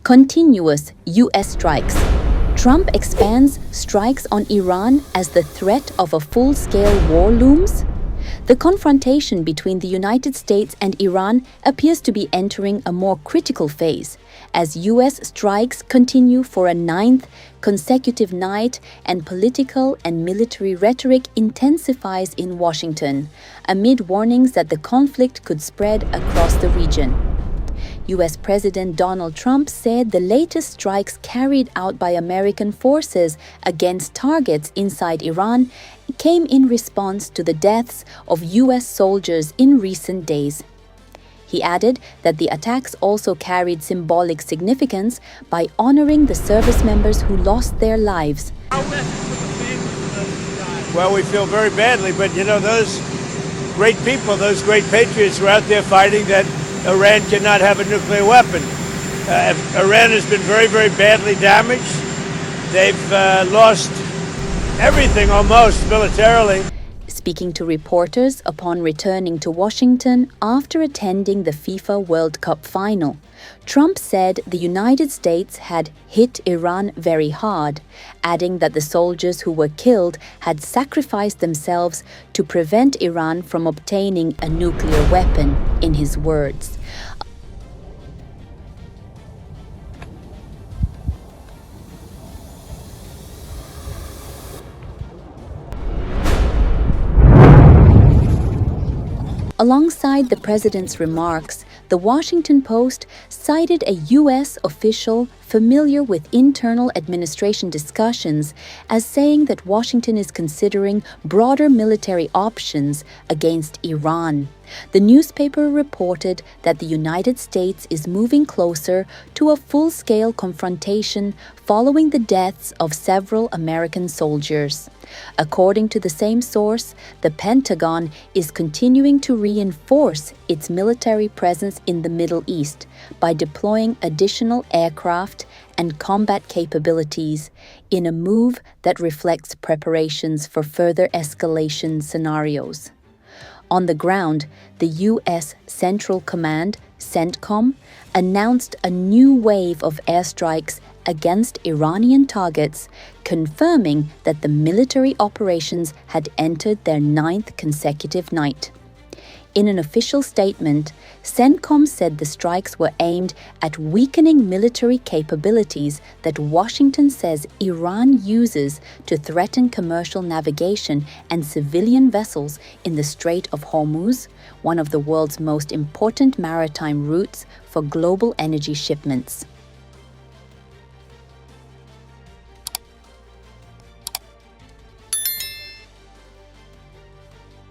Continuous U.S. strikes. Trump expands strikes on Iran as the threat of a full-scale war looms. The confrontation between the United States and Iran appears to be entering a more critical phase as U.S. strikes continue for a ninth consecutive night and political and military rhetoric intensifies in Washington, amid warnings that the conflict could spread across the region. U.S. President Donald Trump said the latest strikes carried out by American forces against targets inside Iran came in response to the deaths of U.S. soldiers in recent days. He added that the attacks also carried symbolic significance by honoring the service members who lost their lives. Well, we feel very badly, but those great people, those great patriots were out there fighting that Iran cannot have a nuclear weapon. Iran has been very, very badly damaged. They've lost everything almost militarily. Speaking to reporters upon returning to Washington after attending the FIFA World Cup final, Trump said the United States had hit Iran very hard, adding that the soldiers who were killed had sacrificed themselves to prevent Iran from obtaining a nuclear weapon, in his words. Alongside the president's remarks, the Washington Post cited a U.S. official familiar with internal administration discussions as saying that Washington is considering broader military options against Iran. The newspaper reported that the United States is moving closer to a full-scale confrontation following the deaths of several American soldiers. According to the same source, the Pentagon is continuing to reinforce its military presence in the Middle East by deploying additional aircraft and combat capabilities in a move that reflects preparations for further escalation scenarios. On the ground, the U.S. Central Command, CENTCOM, announced a new wave of airstrikes against Iranian targets, confirming that the military operations had entered their ninth consecutive night. In an official statement, CENTCOM said the strikes were aimed at weakening military capabilities that Washington says Iran uses to threaten commercial navigation and civilian vessels in the Strait of Hormuz, one of the world's most important maritime routes for global energy shipments.